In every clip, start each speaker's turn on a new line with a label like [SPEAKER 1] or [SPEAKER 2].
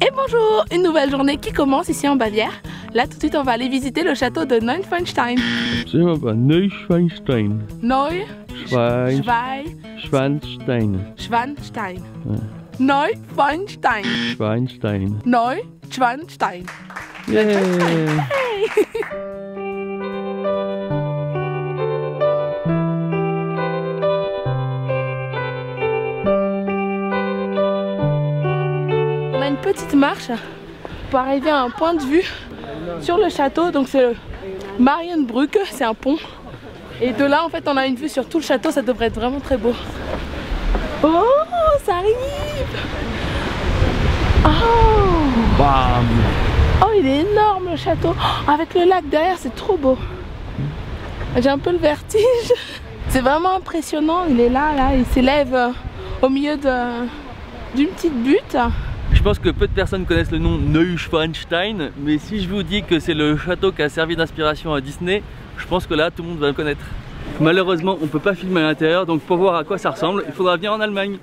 [SPEAKER 1] Et bonjour, une nouvelle journée qui commence ici en Bavière. Là tout de suite on va aller visiter le château de Neuschwanstein.
[SPEAKER 2] C'est pas Neuschwanstein.
[SPEAKER 1] Neuschwanstein.
[SPEAKER 2] Schwanstein.
[SPEAKER 1] Neuschwanstein.
[SPEAKER 2] Schwanstein.
[SPEAKER 1] Neuschwanstein.
[SPEAKER 2] Yeah.
[SPEAKER 1] Hey. On a une petite marche pour arriver à un point de vue sur le château. Donc c'est le Marienbrücke, c'est un pont. Et de là en fait on a une vue sur tout le château, ça devrait être vraiment très beau. Oh, ça arrive. Oh.
[SPEAKER 2] Bam.
[SPEAKER 1] Oh, il est énorme le château. Oh, avec le lac derrière, c'est trop beau. J'ai un peu le vertige. C'est vraiment impressionnant. Il est là, il s'élève au milieu d'une petite butte.
[SPEAKER 2] Je pense que peu de personnes connaissent le nom Neuschwanstein, mais si je vous dis que c'est le château qui a servi d'inspiration à Disney, je pense que là tout le monde va le connaître. Malheureusement on peut pas filmer à l'intérieur, donc pour voir à quoi ça ressemble, il faudra venir en Allemagne.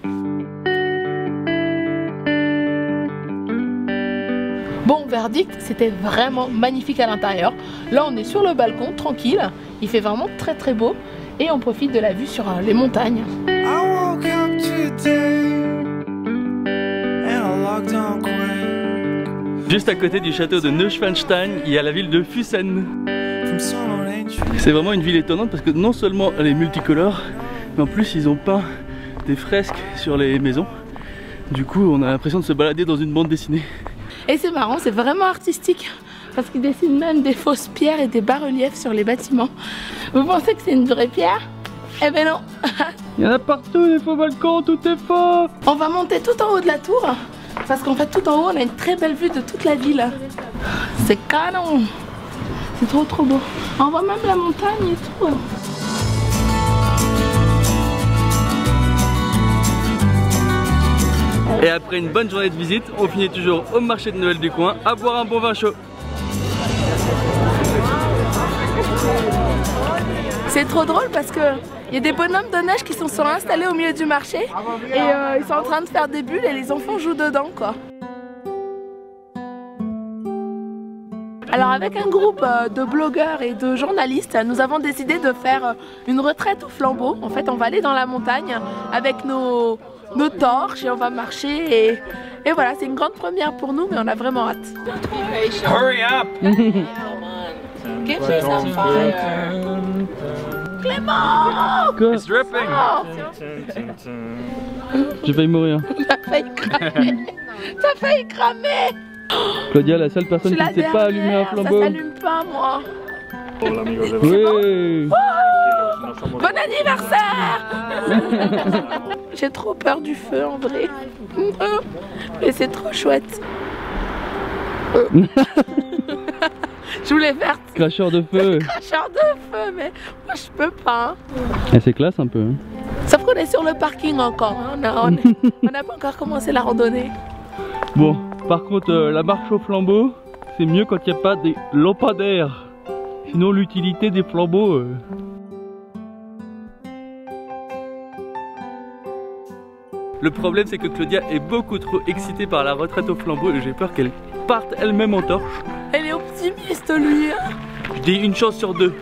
[SPEAKER 1] Bon, verdict, c'était vraiment magnifique à l'intérieur. Là on est sur le balcon, tranquille. Il fait vraiment très très beau. Et on profite de la vue sur les montagnes.
[SPEAKER 2] Juste à côté du château de Neuschwanstein, il y a la ville de Füssen. C'est vraiment une ville étonnante parce que non seulement elle est multicolore, mais en plus ils ont peint des fresques sur les maisons. Du coup on a l'impression de se balader dans une bande dessinée.
[SPEAKER 1] Et c'est marrant, c'est vraiment artistique parce qu'ils dessinent même des fausses pierres et des bas-reliefs sur les bâtiments. Vous pensez que c'est une vraie pierre? Eh ben non.
[SPEAKER 2] Il y en a partout des faux balcons, tout est faux.
[SPEAKER 1] On va monter tout en haut de la tour parce qu'en fait tout en haut on a une très belle vue de toute la ville. C'est canon. C'est trop trop beau. On voit même la montagne et tout.
[SPEAKER 2] Et après une bonne journée de visite, on finit toujours au marché de Noël du coin à boire un bon vin chaud.
[SPEAKER 1] C'est trop drôle parce que il y a des bonhommes de neige qui sont installés au milieu du marché et ils sont en train de faire des bulles et les enfants jouent dedans quoi. Alors avec un groupe de blogueurs et de journalistes, nous avons décidé de faire une retraite au flambeau. En fait on va aller dans la montagne avec nos torches et on va marcher et voilà, c'est une grande première pour nous mais on a vraiment hâte.
[SPEAKER 2] Hurry up!
[SPEAKER 1] Give me some fire. Clément!
[SPEAKER 2] It's dripping!
[SPEAKER 1] Oh.
[SPEAKER 2] J'ai failli mourir.
[SPEAKER 1] T'as failli cramer! T'as failli cramer!
[SPEAKER 2] Claudia, la seule personne qui ne sait pas allumer un flambeau.
[SPEAKER 1] Ça s'allume pas moi.
[SPEAKER 2] Oui.
[SPEAKER 1] Oh, bon anniversaire. J'ai trop peur du feu en vrai. Mais c'est trop chouette. Je voulais faire
[SPEAKER 2] Cracheur de feu.
[SPEAKER 1] Cracheur de feu, mais moi je peux pas.
[SPEAKER 2] Et c'est classe un peu. Hein.
[SPEAKER 1] Sauf qu'on est sur le parking encore. On n'a pas encore commencé la randonnée.
[SPEAKER 2] Bon, par contre, la marche au flambeau, c'est mieux quand il n'y a pas des lampadaires. Sinon, l'utilité des flambeaux. Le problème, c'est que Claudia est beaucoup trop excitée par la retraite au flambeau et j'ai peur qu'elle parte elle-même en torche.
[SPEAKER 1] Elle est optimiste, lui.
[SPEAKER 2] Je dis une chance sur deux.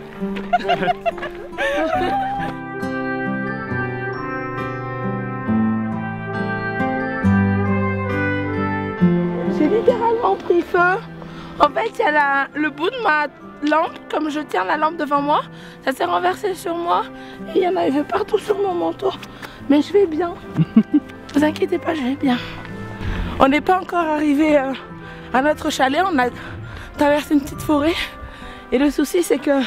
[SPEAKER 1] J'ai littéralement pris feu. En fait, il y a le bout de ma lampe, comme je tiens la lampe devant moi, ça s'est renversé sur moi et il y en avait partout sur mon manteau. Mais je vais bien. Ne vous inquiétez pas, je vais bien. On n'est pas encore arrivé à notre chalet, on a traversé une petite forêt. Et le souci, c'est que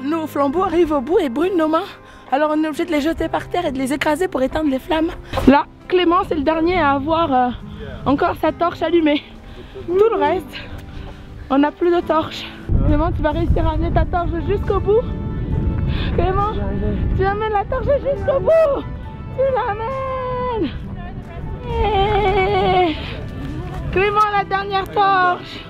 [SPEAKER 1] nos flambeaux arrivent au bout et brûlent nos mains. Alors on est obligé de les jeter par terre et de les écraser pour éteindre les flammes. Là, Clément, c'est le dernier à avoir encore sa torche allumée. Tout le reste, on n'a plus de torche. Clément, tu vas réussir à amener ta torche jusqu'au bout. Clément, tu amènes la torche jusqu'au bout. Tu l'amènes. Clément, la dernière torche.